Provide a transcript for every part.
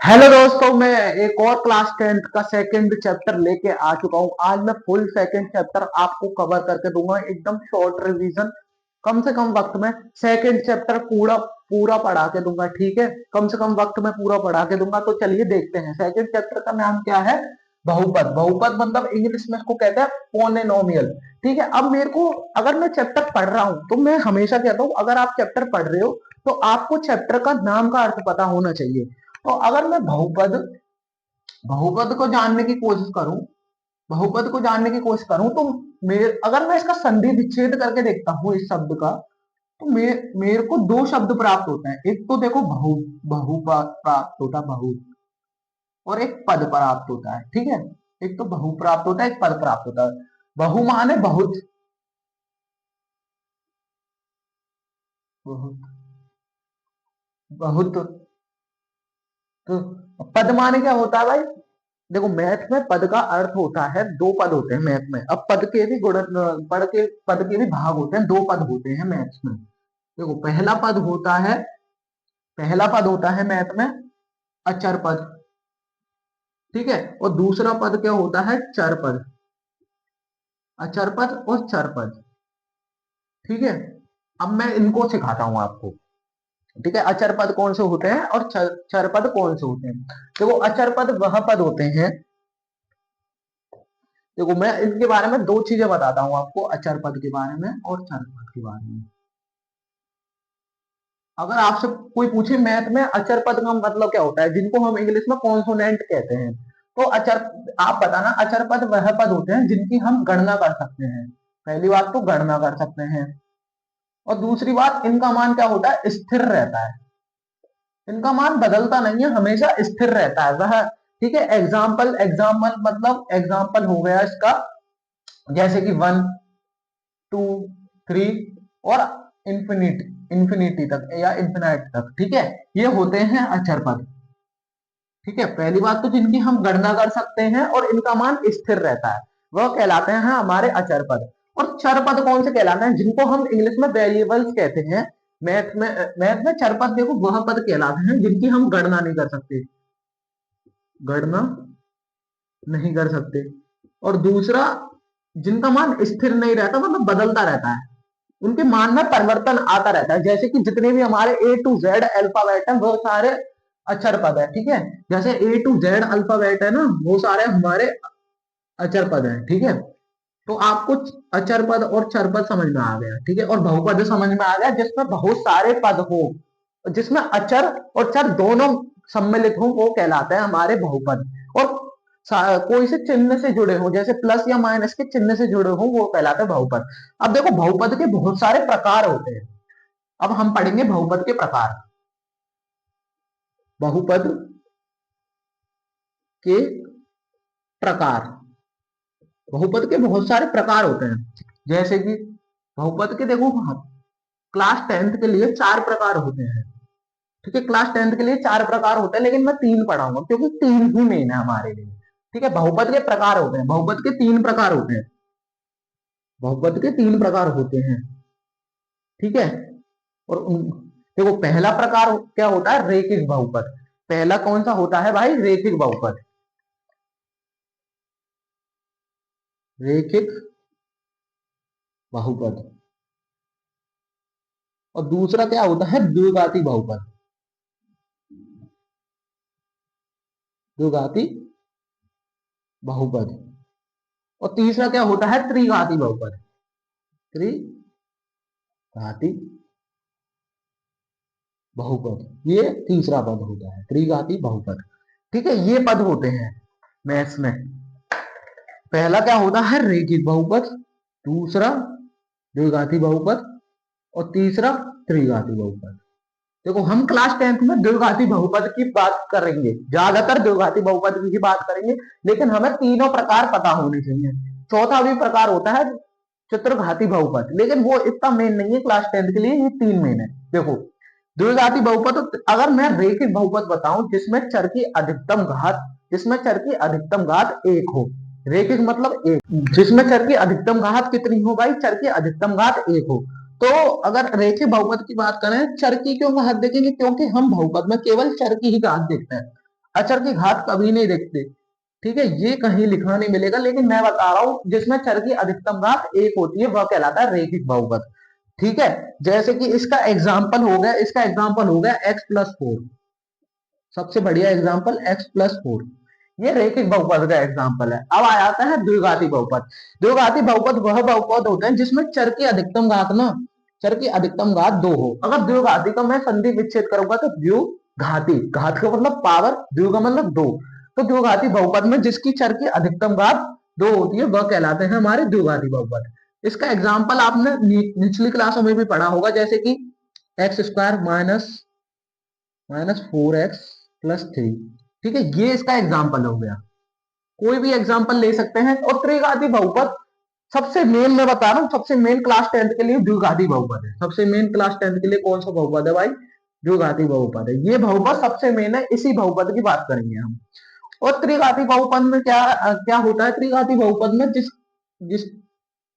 Hello दोस्तों, मैं एक और क्लास 10th का सेकंड चैप्टर लेके आ चुका हूँ। आज मैं फुल सेकंड चैप्टर आपको कवर करके दूंगा, एकदम शॉर्ट रिवीजन, कम से कम वक्त में सेकंड चैप्टर पूरा पूरा पढ़ा के दूंगा। ठीक है, कम से कम वक्त में पूरा पढ़ा के दूंगा। तो चलिए देखते हैं। सेकंड चैप्टर का नाम क्या है? बहुपद। बहुपद मतलब इंग्लिश में इसको कहते हैं पोलिनोमियल। ठीक है, अब मेरे को अगर मैं चैप्टर पढ़ रहा हूं तो मैं हमेशा कहता हूं, अगर आप चैप्टर पढ़ रहे हो तो आपको चैप्टर का नाम का अर्थ पता होना चाहिए। तो अगर मैं बहुपद बहुपद को जानने की कोशिश करूं बहुपद को जानने की कोशिश करूं तो अगर मैं इसका संधि विच्छेद करके देखता हूं इस शब्द का, तो मेरे को दो शब्द प्राप्त होते हैं। एक तो देखो बहु बहु प्राप्त होता है, बहु, और एक पद प्राप्त होता है। ठीक है, एक तो बहु प्राप्त होता है, एक पद प्राप्त होता है। बहु माने बहुत, बहुत, बहुत। तो पद माने क्या होता है भाई? देखो, मैथ में पद का अर्थ होता है, दो पद होते हैं मैथ में। अब पद के भी पद के भी भाग होते हैं, दो पद होते हैं मैथ्स में। देखो, पहला पद होता है मैथ में अचर पद। ठीक है, और दूसरा पद क्या होता है? चर पद। अचर पद और चर पद। ठीक है, अब मैं इनको सिखाता हूं आपको। ठीक है, अचर पद कौन से होते हैं और चर पद कौन से होते हैं। देखो, अचर पद वह पद होते हैं। देखो, मैं इनके बारे में दो चीजें बताता हूं आपको, अचर पद के बारे में और चर पद के बारे में। अगर आपसे कोई पूछे मैथ में अचर पद का मतलब क्या होता है, जिनको हम इंग्लिश में कॉन्सोनेंट कहते हैं, तो अचर, आप बताना। अचर पद वह पद होते हैं जिनकी हम गणना कर सकते हैं। पहली बात तो गणना कर सकते हैं, और दूसरी बात, इनका मान क्या होता है? स्थिर रहता है। इनका मान बदलता नहीं है, हमेशा स्थिर रहता है वह। ठीक है, एग्जाम्पल एग्जाम्पल मतलब एग्जाम्पल हो गया इसका, जैसे कि 1, 2, 3 और इंफिनिटी तक या इन्फिनाइट तक। ठीक है, ये होते हैं अचर पद। ठीक है, पहली बात तो जिनकी हम गणना कर सकते हैं और इनका मान स्थिर रहता है, वह कहलाते हैं हमारे अचर पद। और चर पद कौन से कहलाते हैं? जिनको हम इंग्लिश में वेरिएबल्स कहते हैं। मैथ में चर पद देखो वह पद कहलाते हैं जिनकी हम गणना नहीं कर सकते, गणना नहीं कर सकते। और दूसरा, जिनका मान स्थिर नहीं रहता, मतलब बदलता रहता है, उनके मान में परिवर्तन आता रहता है। जैसे कि जितने भी हमारे A to Z अल्फाबेट है वो सारे अक्षर पद है। ठीक है, जैसे A to Z अल्फाबेट है ना, वो सारे हमारे अक्षर पद है। ठीक है, तो आपको अक्षर पद और चर पद समझ में आ गया। ठीक है, और बहुपद समझ में आ गया, जिसमें बहुत सारे पद हो, जिसमें अचर और चर दोनों सम्मिलित हो, वो कहलाता है हमारे बहुपद। और कोई से चिन्ह से जुड़े हो, जैसे प्लस या माइनस के चिन्ह से जुड़े हो, वो कहलाते हैं बहुपद। अब देखो, बहुपद के बहुत सारे प्रकार होते हैं। अब हम पढ़ेंगे बहुपद के प्रकार। बहुपद के प्रकार, बहुपद के बहुत सारे प्रकार होते हैं। जैसे कि बहुपद के देखो, क्लास 10th के लिए चार प्रकार होते हैं। ठीक है, क्लास 10th के लिए चार प्रकार होते हैं, लेकिन मैं तीन पढ़ाऊंगा क्योंकि तीन ही मेन है हमारे लिए। ठीक है, बहुपद के प्रकार होते हैं, बहुपद के तीन प्रकार होते हैं, बहुपद के तीन प्रकार होते हैं। ठीक है, और देखो, पहला प्रकार क्या होता है? रेखिक बहुपद। पहला कौन सा होता है भाई? रेखिक बहुपद, रेखिक बहुपद। और दूसरा क्या होता है? द्विघाती बहुपद, द्विघाती बहुपद। और तीसरा क्या होता है? त्रिघाती बहुपद, त्रिघाती बहुपद। ये तीसरा पद होता है, त्रिघाती बहुपद। ठीक है, ये पद होते हैं मैथ्स में। पहला क्या होता है? रेखिक बहुपद, दूसरा द्विघाती बहुपद, और तीसरा त्रिघाती बहुपद। देखो, हम क्लास 10th में द्विघाती बहुपद की बात करेंगे, ज्यादातर द्विघाती बहुपद की बात करेंगे, लेकिन हमें तीनों प्रकार पता होने चाहिए। चौथा भी प्रकार होता है चतुर्घाती बहुपद, लेकिन वो इतना मेन नहीं है क्लास 10th के लिए, ये तीन मेन है। देखो, द्विघाती बहुपद, अगर मैं रेखिक बहुपद बताऊं जिसमें चर की अधिकतम घात एक हो। रेखिक मतलब एक, जिसमें चर की अधिकतम घात कितनी हो भाई? चर की अधिकतम घात एक हो। तो अगर रेखिक बहुपद की बात करें, चर की क्यों घात देखेंगे? क्योंकि हम बहुपद में केवल चर की ही घात देखते हैं। अचर की घात कभी नहीं देखते, ठीक है, ये कहीं लिखा नहीं मिलेगा, लेकिन मैं बता रहा हूं जिसमें चर की अधिकतम घात एक होती है वह कहलाता है रैखिक बहुपद। ठीक है, जैसे कि इसका एग्जाम्पल हो गया x+4, सबसे बढ़िया एग्जाम्पल x+4, ये रैखिक बहुपद का एग्जाम्पल है। अब आ जाता है द्विघाती बहुपद। द्विघाती बहुपद वह बहुपद होते हैं जिसमें चर की अधिकतम घात 2 हो। अगर द्विघाती का मैं संधि विच्छेद करूंगा तो द्विघाती, घात का मतलब पावर, द्वि का मतलब 2, तो द्विघाती बहुपद में जिसकी चर की अधिकतम घात 2 होती है वह कहलाते हैं हमारे द्विघाती बहुपद। इसका एग्जाम्पल आपने निचली क्लासों में भी पढ़ा होगा, जैसे कि x² माइनस 4x+3, ठीक है, ये इसका एग्जाम्पल हो गया। कोई भी एग्जाम्पल ले सकते हैं। और त्रिघाती बहुपद सबसे मेन, मैं बता रहा हूं, सबसे मेन क्लास 10th के लिए द्विघाती बहुपद है। सबसे मेन क्लास 10th के लिए कौन सा बहुपद है भाई? द्विघाती बहुपद है। ये बहुपद सबसे मेन है, इसी बहुपद की बात करेंगे हम। और त्रिघाती बहुपद में क्या होता है? त्रिघाती बहुपद में जिस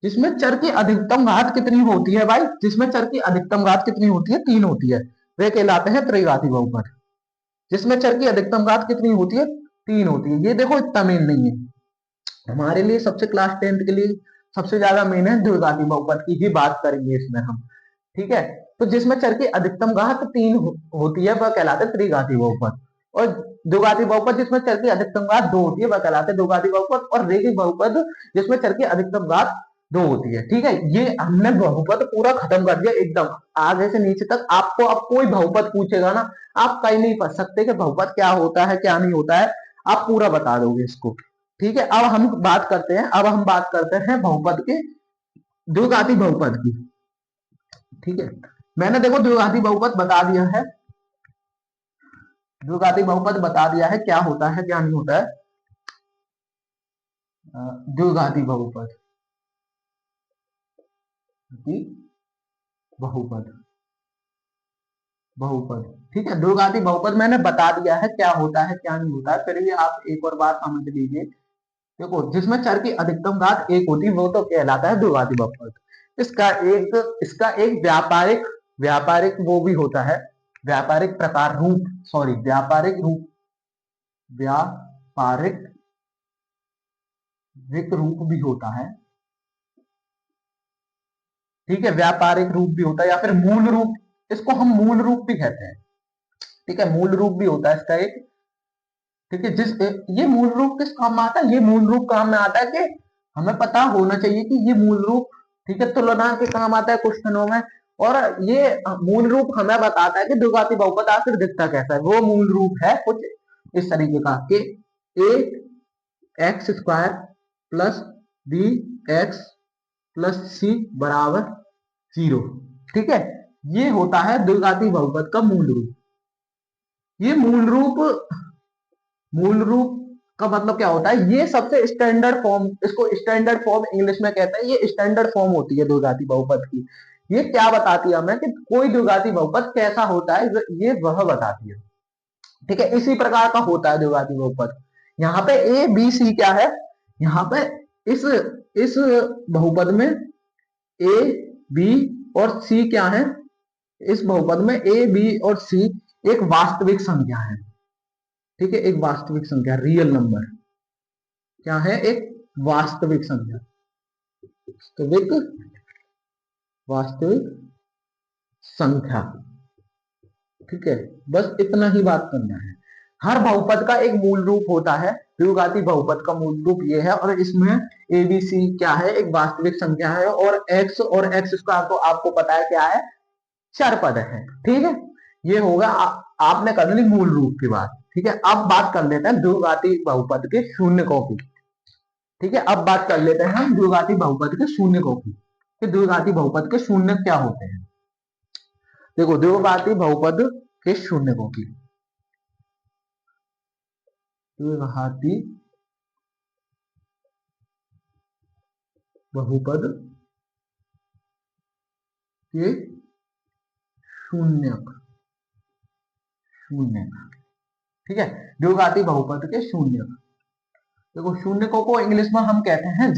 जिसमें चर की अधिकतम घात कितनी होती है भाई? जिसमें चर की अधिकतम घात कितनी होती है? 3 होती है, वे कहलाते हैं त्रिघाती बहुपद। जिसमें चर की अधिकतम घात कितनी होती है? 3 होती है। ये देखो इतना मेन नहीं है हमारे लिए, सबसे क्लास 10th के लिए सबसे ज्यादा मेन है द्विघाती बहुपद की ही बात करेंगे इसमें हम। ठीक है, तो जिसमें चर की अधिकतम घात 3 होती है वह कहलाते हैं त्रिघाती बहुपद। और द्विघाती बहुपद जिसमें चर की अधिकतम घात 2 होती है वह कहलाते हैं द्विघाती बहुपद। और रैखिक बहुपद जिसमें चर की अधिकतम घात 2 होती है। ठीक है, ये हमने बहुपद पूरा खत्म कर दिया एकदम आगे से नीचे तक। आपको अब कोई बहुपद पूछेगा ना, आप कहीं नहीं फंस सकते कि बहुपद क्या होता है क्या नहीं होता है, आप पूरा बता दोगे इसको। ठीक है, अब हम बात करते हैं बहुपद के, द्विघाती बहुपद की। ठीक है, मैंने देखो द्विघाती बहुपद बता दिया है, द्विघाती बहुपद बता दिया है क्या होता है क्या नहीं होता है। द्विघाती बहुपद की बहुपद बहुपद ठीक है, द्विघाती बहुपद मैंने बता दिया है क्या होता है क्या नहीं होता है, फिर भी आप एक और बात समझ लीजिए। देखो, जिसमें चर की अधिकतम घात 1 होती है वो तो कहलाता है द्विघाती बहुपद। इसका एक व्यापारिक व्यापारिक वो भी होता है, व्यापारिक प्रकार रूप, सॉरी व्यापारिक रूप भी होता है। ठीक है, व्यापारिक रूप भी होता है या फिर मूल रूप, इसको हम मूल रूप भी कहते हैं। ठीक है, मूल रूप भी होता है इसका एक। ठीक है, ये मूल रूप किस काम में आता है? ये मूल रूप काम में आता है कि हमें पता होना चाहिए कि ये मूल रूप, ठीक है, तुलना के काम आता है क्वेश्चनों में। और ये मूल रूप हमें बताता है कि द्विघाती बहुपद आखिर दिखता कैसा है। वो मूल रूप है कुछ इस तरीके का कि a² प्लस bx+c बराबर 0। ठीक है, ये होता है द्विघाती बहुपद का मूल रूप। ये मूल रूप का मतलब क्या होता है? ये सबसे स्टैंडर्ड फॉर्म, इसको स्टैंडर्ड फॉर्म इंग्लिश में कहते हैं। ये स्टैंडर्ड फॉर्म होती है द्विघाती बहुपद की। ये क्या बताती है हमें कि कोई द्विघाती बहुपद कैसा होता है, ये वह बताती है। ठीक है, इसी प्रकार का होता है द्विघाती बहुपद। यहाँ पे ए बी सी क्या है? यहाँ पे इस इस बहुपद में ए बी और सी क्या है? इस बहुपद में ए बी और सी एक वास्तविक संख्या है। ठीक है, एक वास्तविक संख्या, रियल नंबर क्या है? एक वास्तविक संख्या, वास्तविक संख्या। ठीक है, बस इतना ही बात करना है। हर बहुपद का एक मूल रूप होता है, द्विघाती बहुपद का मूल रूप ये है। और इसमें ए बी सी क्या है? एक वास्तविक संख्या है। और x² तो आपको पता है क्या है? चर पद है। ठीक है, ये होगा आपने कर ली मूल रूप की बात। ठीक है, अब बात कर लेते हैं द्विघाती बहुपद के शून्यकों की। ठीक है, अब बात कर लेते हैं हम द्विघाती बहुपद के शून्यकों की कि द्विघाती बहुपद के शून्य क्या होते हैं। देखो, द्विघाती बहुपद के शून्यकों की, द्विघाती बहुपद के शून्यक ठीक है, द्विघाती बहुपद के शून्यक। देखो, शून्यकों को इंग्लिश में हम कहते हैं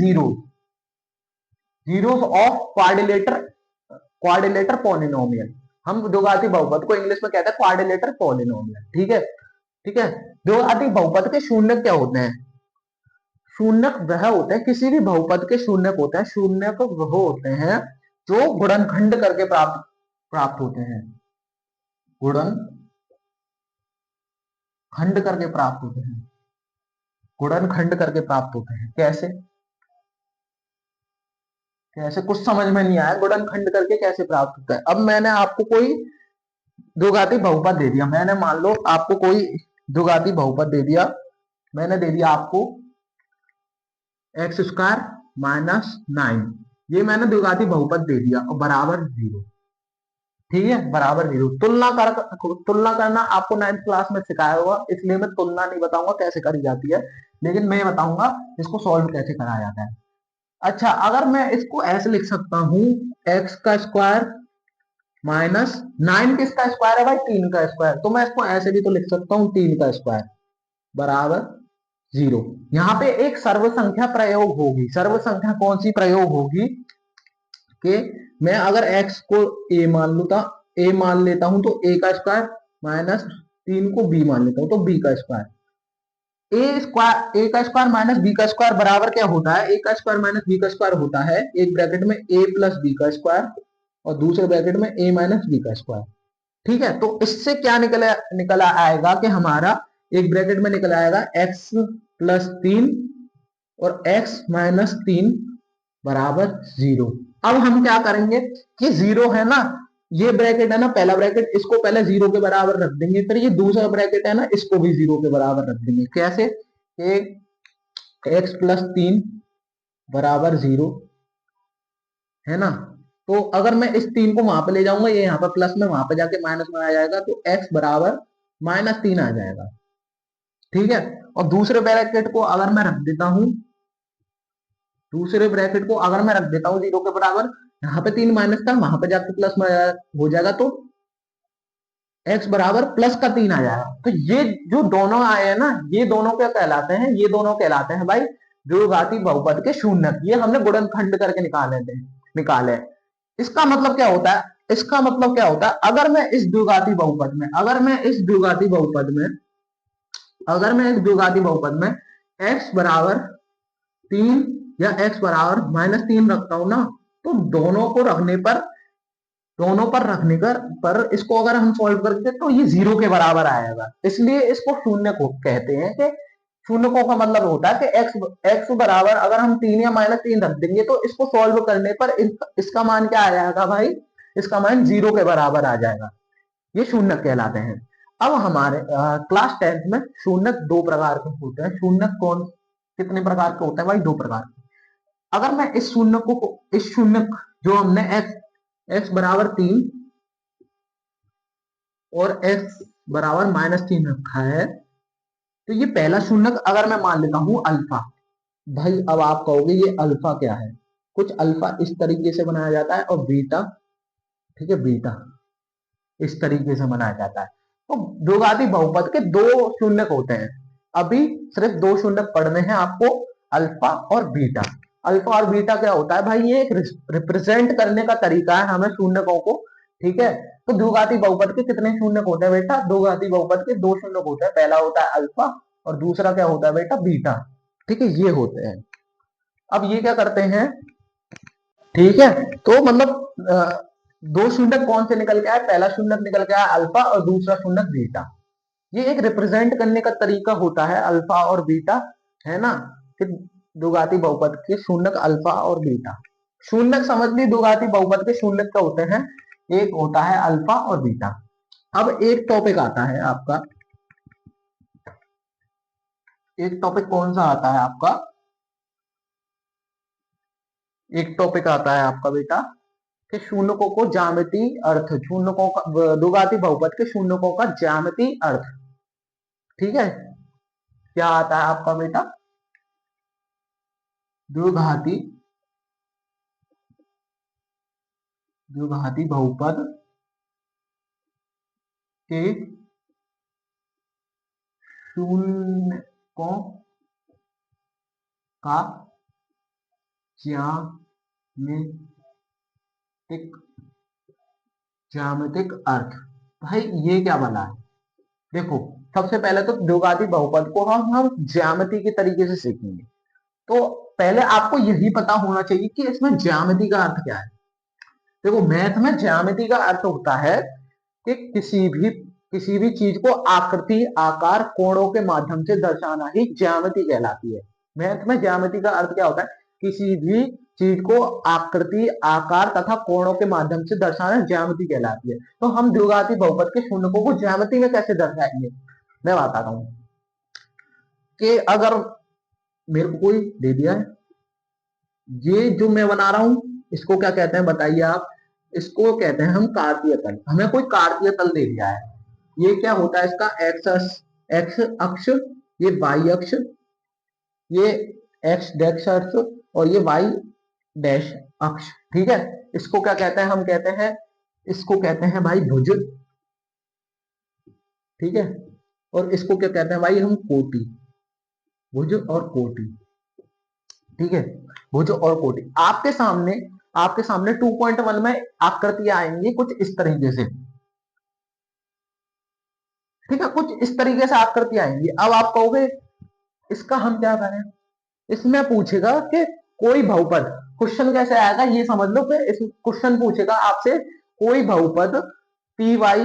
जीरोस ऑफ क्वाड्रिलेटर पॉलिनोमियल। हम द्विघाती बहुपद को इंग्लिश में कहते हैं क्वाड्रिलेटर पॉलिनोमियल। ठीक है, द्विघाती बहुपद के शून्यक क्या होते हैं? शून्यक वह होते हैं, किसी भी बहुपद के शून्यक होते हैं, शून्यक वह होते हैं जो गुणनखंड करके प्राप्त प्राप्त होते हैं, गुणनखंड करके प्राप्त होते हैं, गुणनखंड करके प्राप्त होते हैं। कैसे कैसे कुछ समझ में नहीं आया, गुणनखंड करके कैसे प्राप्त होता है? अब मैंने आपको कोई द्विघाती बहुपद दे दिया, मैंने मान लो आपको कोई द्विघाती बहुपद दे दिया, मैंने दे दिया आपको एक्स स्क्वायर माइनस 9, ये मैंने द्विघाती बहुपद दे दिया और बराबर 0। ठीक है, बराबर 0। तुलना करना आपको 9th क्लास में सिखाया होगा, इसलिए मैं तुलना नहीं बताऊंगा कैसे करी जाती है, लेकिन मैं बताऊंगा इसको सॉल्व कैसे कराया जाता है। अच्छा, अगर मैं इसको ऐसे लिख सकता हूं, एक्स का स्क्वायर माइनस 9 किसका स्क्वायर है भाई? 3 का स्क्वायर। तो मैं इसको ऐसे भी तो लिख सकता हूं 3 का स्क्वायर बराबर 0। यहाँ पे एक सर्व संख्या प्रयोग होगी। सर्व संख्या कौन सी प्रयोग होगी कि मैं अगर x को a मान लूता, a मान लेता हूं तो a का स्क्वायर माइनस 3 को b मान लेता हूं तो b का स्क्वायर। a का स्क्वायर माइनस b का स्क्वायर बराबर क्या होता है? a का स्क्वायर माइनस b का स्क्वायर होता है एक ब्रैकेट में a प्लस b का स्क्वायर और दूसरे ब्रैकेट में a माइनस b का स्क्वायर। ठीक है, तो इससे क्या निकला आएगा कि हमारा एक ब्रैकेट में निकल आएगा x प्लस 3 और x माइनस 3 बराबर 0। अब हम क्या करेंगे कि 0 है ना, ये ब्रैकेट है ना, पहला ब्रैकेट, इसको पहले 0 के बराबर रख देंगे, फिर ये दूसरा ब्रैकेट है ना, इसको भी 0 के बराबर रख देंगे। कैसे? x प्लस 3 बराबर 0 है ना, तो अगर मैं इस 3 को वहां पे ले जाऊंगा, ये यहाँ पर प्लस में वहां पे जाके माइनस में आ जाएगा, तो x बराबर माइनस 3 आ जाएगा। ठीक है, और दूसरे ब्रैकेट को अगर मैं रख देता हूं, दूसरे ब्रैकेट को अगर मैं रख देता हूं 0 के बराबर, यहाँ पे 3 माइनस था, वहां पे जाके प्लस में हो जाएगा, तो x बराबर प्लस का 3 आ जाएगा। तो ये जो दोनों आए हैं ना, ये दोनों क्या कहलाते हैं? ये दोनों कहलाते हैं भाई द्विघाती बहुपद के शून्यक। ये हमने गुणनखंड करके निकाले। इसका मतलब क्या होता है? इसका मतलब क्या होता है, अगर मैं इस द्विघाती बहुपद में, x बराबर 3 या x बराबर माइनस 3 रखता हूं ना, तो दोनों पर रखने पर इसको अगर हम सॉल्व करते तो ये 0 के बराबर आएगा। इसलिए इसको शून्य को कहते हैं कि शून्यकों का मतलब होता है कि x बराबर अगर हम 3 या माइनस 3 रख देंगे तो इसको सॉल्व करने पर इसका मान क्या आ जाएगा भाई? इसका मान 0 के बराबर आ जाएगा। ये शून्यक कहलाते हैं। अब हमारे क्लास 10th में शून्यक 2 प्रकार के होते हैं। शून्यक कितने प्रकार के होते हैं भाई? 2 प्रकार के। अगर मैं इस शून्यक जो हमने x बराबर 3 और x बराबर माइनस 3 रखा है, तो ये पहला शून्यक अगर मैं मान लेता हूं अल्फा। भाई अब आप कहोगे ये अल्फा क्या है? कुछ अल्फा इस तरीके से बनाया जाता है और बीटा, ठीक है, बीटा इस तरीके से बनाया जाता है। तो द्विघाती बहुपद के 2 शून्यक होते हैं। अभी सिर्फ 2 शून्यक पढ़ने हैं आपको, अल्फा और बीटा। अल्फा और बीटा क्या होता है भाई? ये एक रिप्रेजेंट करने का तरीका है हमें शून्यकों को। ठीक है, तो द्विघाती बहुपद के कितने शून्यक होते हैं बेटा? द्विघाती बहुपद के 2 शून्यक होते हैं, पहला होता है अल्फा और दूसरा क्या होता है बेटा? बीटा। ठीक है, ये होते हैं। अब ये क्या करते हैं? ठीक है, तो मतलब 2 शून्यक कौन से निकल के आए? पहला शून्यक निकल के आया अल्फा और दूसरा शून्यक बीटा। ये एक रिप्रेजेंट करने का तरीका होता है अल्फा और बीटा, है ना, कि द्विघाती बहुपद के शून्यक अल्फा और बीटा। शून्यक समझ ली, द्विघाती बहुपद के शून्यक क्या होते हैं? एक होता है अल्फा और बीटा। अब एक टॉपिक आता है आपका, एक टॉपिक कौन सा आता है आपका? एक टॉपिक आता है आपका बेटा कि शून्यकों को ज्यामितीय अर्थ, शून्यकों का द्विघाती बहुपद के शून्यकों का ज्यामितीय अर्थ। ठीक है, क्या आता है आपका बेटा? द्विघाती द्विघाती बहुपद के शून्यकों का ज्यामितिक अर्थ। भाई ये क्या बना है? देखो, सबसे पहले तो द्विघाती बहुपद को हम ज्यामिति के तरीके से सीखेंगे। तो पहले आपको यही पता होना चाहिए कि इसमें ज्यामिति का अर्थ क्या है। देखो मैथ में ज्यामिति का अर्थ होता है कि किसी भी चीज को आकृति, आकार, कोणों के माध्यम से दर्शाना ही ज्यामिति कहलाती है। मैथ में ज्यामिति का अर्थ क्या होता है? किसी भी चीज को आकृति, आकार तथा कोणों के माध्यम से दर्शाना ज्यामिति कहलाती है। तो हम द्विघाती बहुपद के शून्यकों को ज्यामिति में कैसे दर्शाएंगे, मैं बताता हूं कि अगर मेरे को कोई दे दिया है, ये जो मैं बना रहा हूं इसको क्या कहते हैं बताइए आप? इसको कहते हैं हम कार्तीय तल। हमें कोई कार्तीय तल दे दिया है, ये क्या होता है? इसका एक्स अक्ष, ये वाई अक्ष, ये एक्स डैश अक्ष और ये वाई डैश अक्ष। ठीक है, इसको क्या कहते हैं? हम कहते हैं, इसको कहते हैं भाई भुज। ठीक है, और इसको क्या कहते हैं भाई? हम कोटि। भुज और कोटि। ठीक है, भुज और कोटि। आपके सामने 2.1 में आकृतियां आएंगी कुछ इस तरीके से। ठीक है, कुछ इस तरीके से आकृति आएंगी। अब आप कहोगे इसका हम क्या करें? इसमें पूछेगा कि कोई बहुपद, क्वेश्चन कैसे आएगा ये समझ लो कि इस क्वेश्चन पूछेगा आपसे कोई बहुपद पी वाई।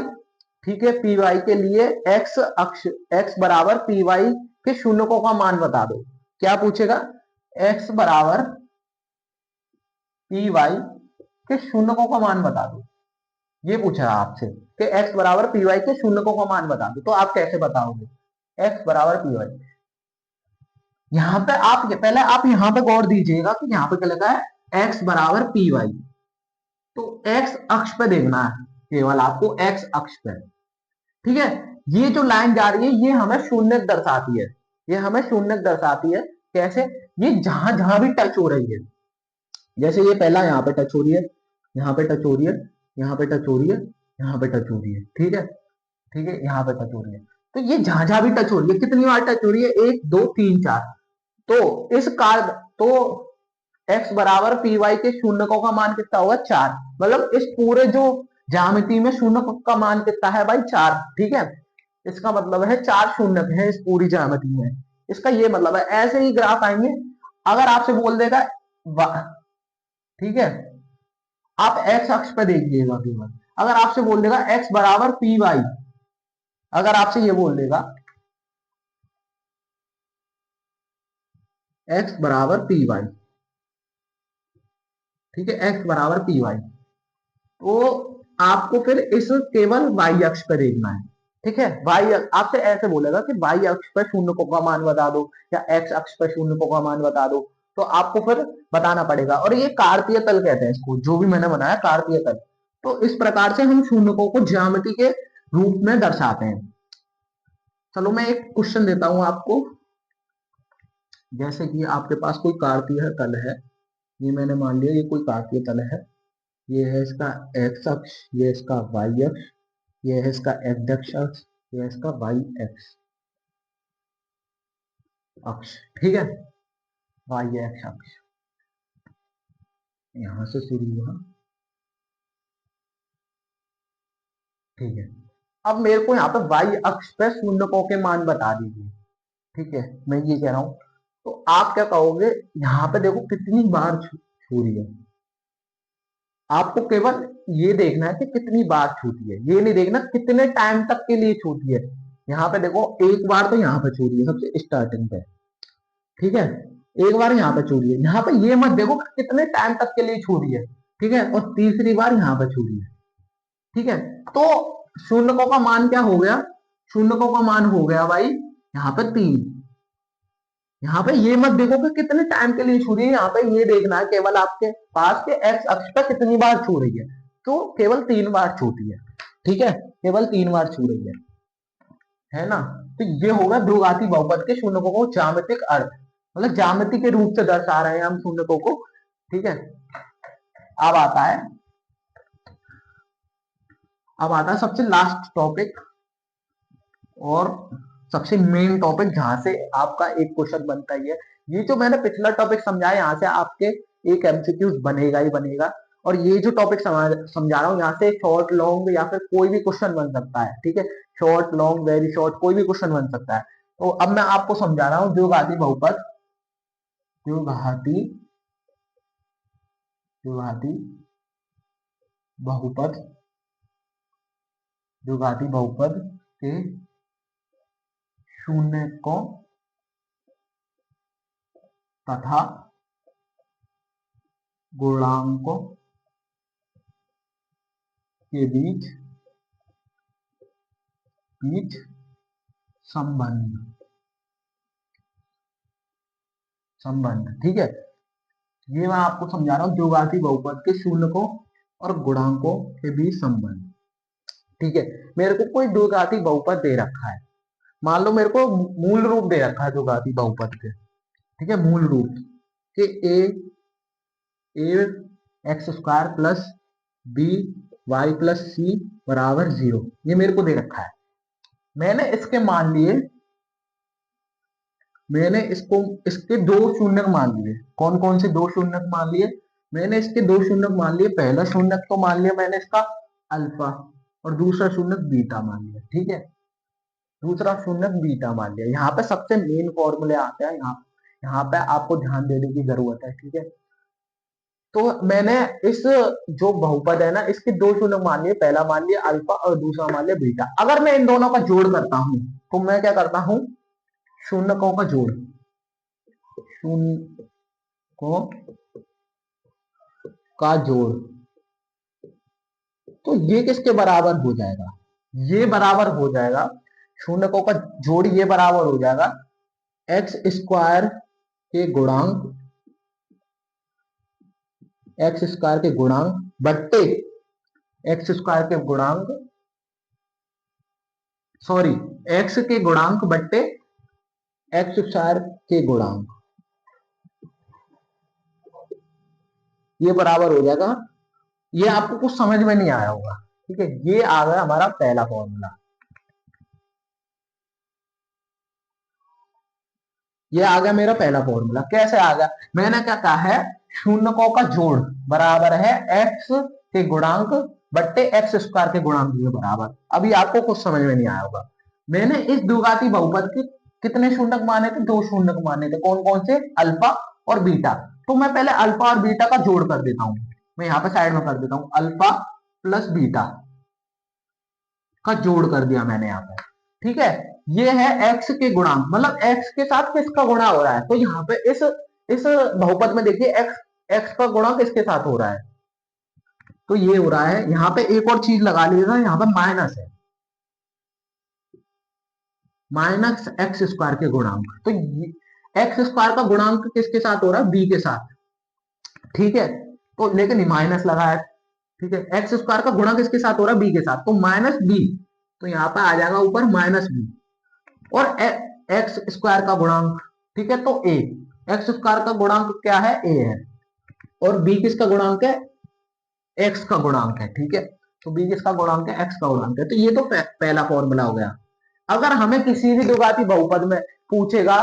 ठीक है, पी वाई के लिए एक्स अक्ष, एक्स बराबर पी वाई के शून्यकों का मान बता दो। क्या पूछेगा? एक्स बराबर पी वाई के शून्यकों का मान बता दो, ये पूछा आपसे कि एक्स बराबर पी वाई के शून्यकों का मान बता दो। तो आप कैसे बताओगे एक्स बराबर पी वाई? यहां पे आप पहले आप यहां पे गौर दीजिएगा कि यहां पे क्या लिखा है? एक्स बराबर पी वाई। तो एक्स अक्ष पे देखना है, केवल आपको एक्स अक्ष पे। ठीक है, ये जो लाइन जा रही है ये हमें शून्य दर्शाती है। ये हमें शून्य दर्शाती है कैसे? ये जहां जहां भी टच हो रही है, जैसे ये पहला यहाँ पे टच हो रही है, यहाँ पे टच हो रही है, यहाँ पे टच हो रही है, यहाँ पे टच हो रही है। ठीक है, ठीक है, यहाँ पे टच हो रही है। तो ये जहां जहां भी टच हो रही है, कितनी बार टच हो रही है? 1 2 3 4। तो इस कार्य तो x बराबर पी वाई के शून्यकों का मान कितना होगा? 4। मतलब इस पूरे जो ज्यामिति में शून्य का मान कितना है भाई? 4। ठीक है, इसका मतलब है 4 शून्य है इस पूरी ज्यामिति में। इसका ये मतलब है। ऐसे ही ग्राफ आएंगे। अगर आपसे बोल देगा, ठीक है, आप x अक्ष पे देखिएगा केवल। अगर आपसे बोल देगा x बराबर पी वाई, अगर आपसे ये बोल देगा x बराबर पी वाई, ठीक है, x बराबर पी वाई, तो आपको फिर इस केवल y अक्ष पर देखना है। ठीक है, y आपसे ऐसे बोलेगा कि y अक्ष पर शून्यकों का मान बता दो या x अक्ष पर शून्यकों का मान बता दो, तो आपको फिर बताना पड़ेगा। और ये कार्तीय तल कहते हैं इसको, जो भी मैंने बनाया कार्तीय तल। तो इस प्रकार से हम शून्यकों को ज्यामिति के रूप में दर्शाते हैं। चलो मैं एक क्वेश्चन देता हूं आपको। जैसे कि आपके पास कोई कार्तीय तल है, ये मैंने मान लिया ये कोई कार्तीय तल है। ये है इसका एक्स अक्ष, ये इसका वाई अक्ष, ये है इसका एक्स अक्ष, ये है इसका वाई एक्स अक्ष। ठीक है, वाई एक्स अक्ष यहां से शुरू हुआ। ठीक है, अब मेरे को यहाँ पे वाई अक्ष पे शून्यकों के मान बता दीजिए। ठीक है, मैं ये कह रहा हूं, तो आप क्या कहोगे? यहाँ पे देखो कितनी बार छू रही है। आपको केवल ये देखना है कि कितनी बार छूटी है, ये नहीं देखना कितने टाइम तक के लिए छूटी है। यहाँ पे देखो एक बार तो यहाँ पे छू रही है सबसे स्टार्टिंग पे। ठीक है, एक बार यहाँ पे छू रही है। यहाँ पे ये मत देखो कितने टाइम तक के लिए छू रही है। ठीक है, और तीसरी बार यहाँ पे छू रही है। ठीक है, तो शून्यकों का मान क्या हो गया? शून्यकों का मान हो गया भाई यहाँ पे 3। यहाँ पे ये मत देखो कि कितने टाइम के लिए छू रही है, यहाँ पे ये देखना है केवल आपके पास के एक्स अक्ष पर कितनी बार छू रही है। तो केवल 3 बार छूटी है। ठीक है, केवल 3 बार छू रही है ना? तो ये होगा द्विघाती बहुपद के शून्यकों को ज्यामितिक अर्थ, मतलब ज्यामिति के रूप से दर्शा रहे हैं हम शून्यकों को। ठीक है, अब आता है सबसे लास्ट टॉपिक और सबसे मेन टॉपिक, जहां से आपका एक क्वेश्चन बनता ही है। ये जो मैंने पिछला टॉपिक समझाया, यहाँ से आपके एक एमसीक्यू बनेगा ही बनेगा। और ये जो टॉपिक समझा रहा हूँ यहाँ से शॉर्ट लॉन्ग या फिर कोई भी क्वेश्चन बन सकता है, ठीक है, शॉर्ट लॉन्ग वेरी शॉर्ट कोई भी क्वेश्चन बन सकता है। तो अब मैं आपको समझा रहा हूँ द्विघाती बहुपद, द्विघाती द्विघाती बहुपद, द्विघाती बहुपद के शून्यकों तथा गुणांकों के बीच बीच संबंध, संबंध, ठीक है। ये मैं आपको समझा रहा हूँ द्विघाती बहुपद के शून्यकों और गुणांकों के बीच संबंध, ठीक है। मेरे को कोई द्विघाती बहुपद दे रखा है, मान लो मेरे को मूल रूप दे रखा है द्विघाती बहुपद के, ठीक है, मूल रूप के a x square plus b y plus c बराबर 0, ये मेरे को दे रखा है। मैंने इसके मान लिए, मैंने इसके दो शून्यक मान लिए। कौन कौन से दो शून्यक मान लिए? मैंने इसके दो शून्यक मान लिए। पहला शून्यक तो मान लिया मैंने इसका अल्फा और दूसरा शून्यक बीटा मान लिया, ठीक है, दूसरा शून्यक बीटा मान लिया। यहाँ पे सबसे मेन फॉर्मूले आते हैं, यहाँ पे आपको ध्यान देने की जरूरत है, ठीक है। तो मैंने इस जो बहुपद है ना, इसके दो शून्यक मान लिए, पहला मान लिया अल्फा और दूसरा मान लिया बीटा। अगर मैं इन दोनों का जोड़ करता हूं तो मैं क्या करता हूं, शून्यकों का जोड़, शून्यकों का जोड़, तो ये किसके बराबर हो जाएगा? ये बराबर हो जाएगा, शून्यकों का जोड़ ये बराबर हो जाएगा एक्स स्क्वायर के गुणांक, एक्स स्क्वायर के गुणांक बट्टे एक्स स्क्वायर के गुणांक, सॉरी, एक्स के गुणांक बट्टे एक्स स्क्वायर के गुणांक, ये बराबर हो जाएगा। ये आपको कुछ समझ में नहीं आया होगा, ठीक है। ये आ गया हमारा पहला फॉर्मूला, ये आ गया मेरा पहला फॉर्मूला। कैसे आ गया? मैंने क्या कहा है, शून्यकों का जोड़ बराबर है एक्स के गुणांक बट्टे एक्स स्क्वायर के गुणांक के बराबर। अभी आपको कुछ समझ में नहीं आया होगा। मैंने इस द्विघाती बहुपद के कितने शून्यक माने थे? दो शून्यक माने थे। कौन कौन से? अल्फा और बीटा। तो मैं पहले अल्फा और बीटा का जोड़ कर देता हूं, मैं यहाँ पे साइड में कर देता हूं, अल्फा प्लस बीटा का जोड़ कर दिया मैंने यहाँ पे, ठीक है। ये है x के गुणांक, मतलब x के साथ किसका गुणा हो रहा है? तो यहाँ पे इस बहुपद में देखिए x का गुणा किसके साथ हो रहा है? तो ये हो रहा है, यहाँ पे एक और चीज लगा लीजिएगा, यहाँ पे माइनस है, माइनस एक्स स्क्वायर के गुणांक। तो एक्स स्क्वायर का गुणांक किसके साथ हो रहा है? b के साथ, ठीक है। तो लेकिन माइनस लगा है, ठीक है। एक्स स्क्वायर का गुणा किसके साथ हो रहा है? b के साथ, तो माइनस b, तो यहाँ पे आ जाएगा ऊपर माइनस b। और एक्स स्क्वायर का गुणांक, ठीक है, तो a, एक्स स्क्वायर का गुणांक क्या है? a है, और b किसका गुणांक है? x का गुणांक है, ठीक है। तो b किसका गुणांक है? x का गुणांक है। तो ये तो पहला फॉर्मूला हो गया। अगर हमें किसी भी द्विघाती बहुपद में पूछेगा,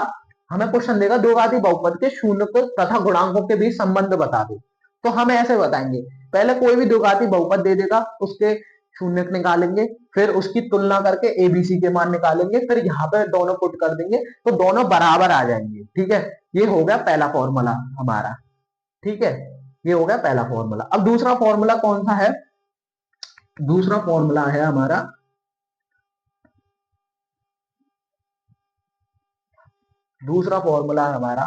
हमें क्वेश्चन देगा द्विघाती बहुपद के शून्यकों तथा गुणांकों के बीच संबंध बता दो, तो हम ऐसे बताएंगे। पहले कोई भी द्विघाती बहुपद दे देगा, उसके शून्यक निकालेंगे, फिर उसकी तुलना करके एबीसी के मान निकालेंगे, फिर यहाँ पे दोनों पुट कर देंगे तो दोनों बराबर आ जाएंगे, ठीक है। ये हो गया पहला फॉर्मूला हमारा, ठीक है, ये हो गया पहला फॉर्मूला। अब दूसरा फॉर्मूला कौन सा है? दूसरा फॉर्मूला है हमारा, दूसरा फॉर्मूला है हमारा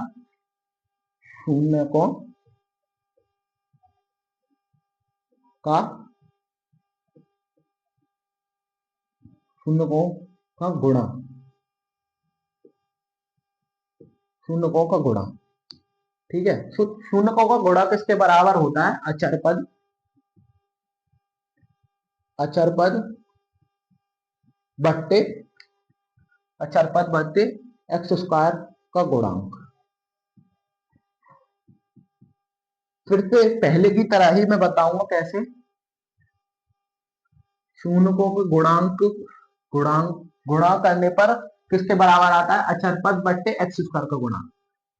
शून्यकों का, शून्यकों का गुणा, शून्यकों का गुणा, ठीक है। शून्यकों का गुणा किसके बराबर होता है? अचर पद, अचर पद बट्टे, अचर पद बट्टे एक्स स्क्वायर का गुणांक। फिर से पहले की तरह ही मैं बताऊंगा कैसे। शून्यकों के गुणांक, गुणांक गुणा करने पर किसके बराबर आता है? अचर पद बट्टे एक्स स्क्वायर का गुणांक।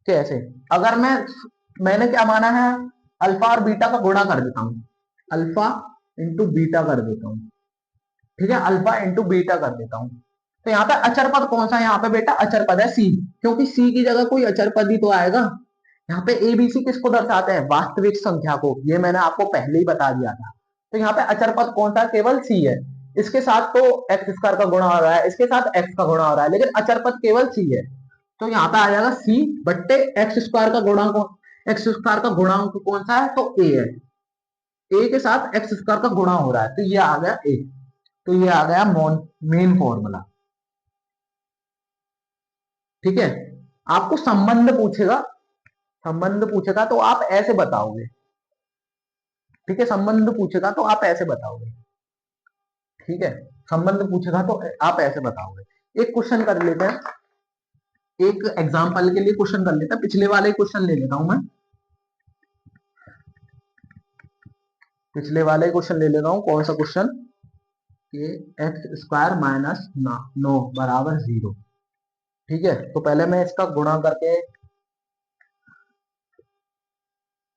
कैसे? अगर मैंने क्या माना है? अल्फा और बीटा का गुणा कर देता हूं, अल्फा इंटू बीटा कर देता हूँ, ठीक है, अल्फा इंटू बीटा कर देता हूँ। तो यहाँ पे अचर पद कौन सा है, यहाँ पे बेटा अचर पद है सी, क्योंकि सी की जगह कोई अचर पद ही तो आएगा। यहाँ पे एबीसी किसको दर्शाते हैं, वास्तविक संख्या को, ये मैंने आपको पहले ही बता दिया था। तो यहाँ पे अचर पद कौन सा, केवल सी है। इसके साथ तो एक्स स्क्वायर का गुणा हो रहा है, इसके साथ एक्स का गुणा हो रहा है, लेकिन अचर पद केवल सी है। तो यहाँ पे आ जाएगा सी बट्टे एक्स स्क्वायर का गुणांक, एक्स स्क्वायर का गुणांक कौन सा है, तो ए है, ए के साथ एक्स स्क्वायर का गुणा हो रहा है, तो ये आ गया ए। तो ये आ गया मेन फॉर्मूला, ठीक है। आपको संबंध पूछेगा, संबंध पूछेगा तो आप ऐसे बताओगे, ठीक है, संबंध पूछेगा तो आप ऐसे बताओगे, ठीक है, संबंध पूछेगा तो आप ऐसे बताओगे। एक क्वेश्चन कर लेते हैं, एक एग्जांपल के लिए क्वेश्चन कर लेते हैं, पिछले वाले क्वेश्चन ले लेता हूं मैं, पिछले वाले क्वेश्चन ले लेता हूं। कौन सा क्वेश्चन, कि एक्स स्क्वायर माइनस 9 बराबर 0, ठीक है। तो पहले मैं इसका गुणा करके,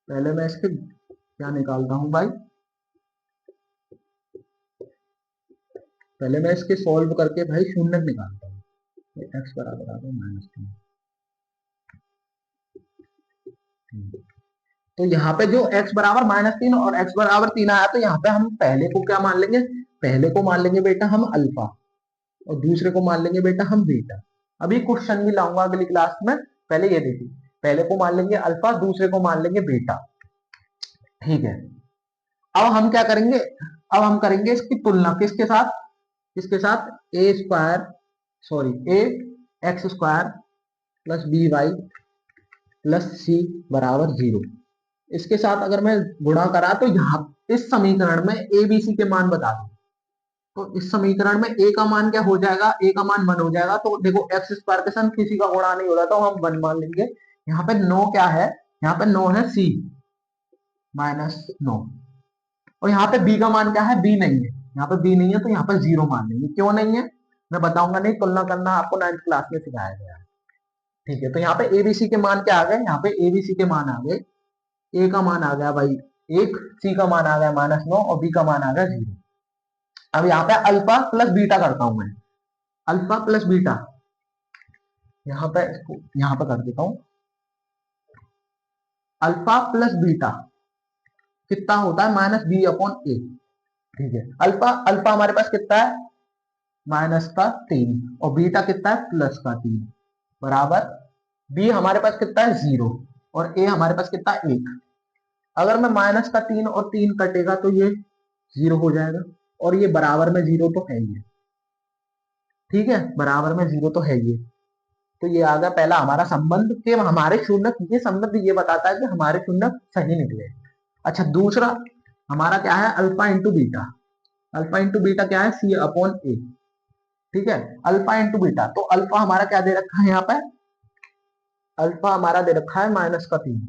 पहले मैं इसके क्या निकालता हूं भाई, पहले मैं इसके सॉल्व करके भाई शून्य निकालता हूँ। एक्स बराबर आ गया -3। तो यहाँ पे जो x बराबर -3 और x बराबर 3 आया, तो यहाँ पे हम पहले को क्या मान लेंगे, पहले को मान लेंगे बेटा हम अल्फा, और दूसरे को मान लेंगे बेटा हम बीटा। अभी क्वेश्चन भी लाऊंगा अगली क्लास में, पहले ये देखिए, पहले को मान लेंगे अल्फा, दूसरे को मान लेंगे बीटा, ठीक है। अब हम क्या करेंगे, अब हम करेंगे इसकी तुलना किसके साथ, किसके साथ, a square, sorry a x square plus b y plus c बराबर 0, इसके साथ अगर मैं गुणा करा तो यहाँ इस समीकरण में ए बी सी के मान बता दो। तो इस समीकरण में ए का मान क्या हो जाएगा, ए का मान 1 हो जाएगा। तो देखो एक्स स्क्वायर के साथ किसी का गुणा नहीं हो रहा, तो हम 1 मान लेंगे। यहाँ पे 9 क्या है, यहाँ पे 9 है सी -9, और यहाँ पे बी का मान क्या है, बी नहीं है, यहाँ पे बी नहीं है, तो यहाँ पे 0 मान लेंगे। क्यों नहीं है मैं बताऊंगा, नहीं, तुलना करना आपको 9th क्लास में सिखाया गया है, ठीक है। तो यहाँ पे एबीसी के मान क्या आ गए, यहाँ पे एबीसी के मान आ गए, ए का मान आ गया भाई 1, सी का मान आ गया -9 और बी का मान आ गया 0। अब यहाँ पे अल्फा प्लस बीटा करता हूं मैं, अल्फा प्लस बीटा, यहाँ पे इसको यहाँ पे कर देता हूं, अल्फा प्लस बीटा कितना होता है, -b/a, ठीक है। अल्फा अल्फा हमारे पास कितना है, -3, और बीटा कितना है, +3, बराबर बी हमारे पास कितना है 0, और ए हमारे पास कितना है 1। अगर मैं -3 और 3 कटेगा तो ये 0 हो जाएगा, और ये बराबर में 0 तो है ही है, ठीक है, बराबर में 0 तो है ही है। तो ये आ गया पहला हमारा संबंध, कि हमारे शून्यक, ये संबंध ये बताता है कि हमारे शून्यक सही निकले। अच्छा, दूसरा हमारा क्या है, alpha into beta, alpha into beta क्या है, C/A, ठीक है, अल्फा इंटू बीटा। तो अल्फा हमारा क्या दे रखा है, यहाँ पे अल्फा हमारा दे रखा है -3,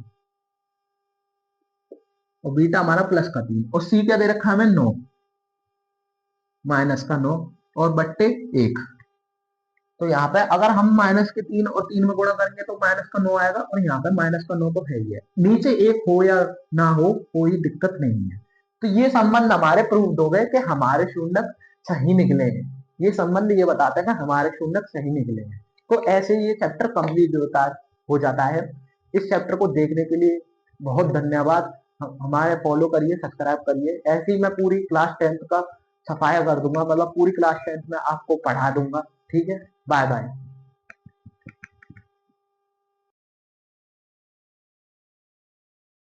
और बीटा हमारा +3, और सी क्या दे रखा है हमें 9, -9 और बट्टे 1। तो यहाँ पे अगर हम -3 और 3 में गुणा करेंगे तो -9 आएगा, और यहाँ पे -9 तो है ही है, नीचे 1 हो या ना हो कोई दिक्कत नहीं है। तो ये संबंध हमारे प्रूव हो गए कि हमारे शून्यक सही निकले हैं। ये संबंध ये बताता है कि हमारे शून्यक सही निकले हैं। तो ऐसे ये चैप्टर कंप्लीट हो जाता है। इस चैप्टर को देखने के लिए बहुत धन्यवाद। हमारे फॉलो करिए, सब्सक्राइब करिए। ऐसे ही मैं पूरी क्लास 10th का सफाया कर दूंगा, मतलब पूरी क्लास 10th में आपको पढ़ा दूंगा, ठीक है। Bye bye.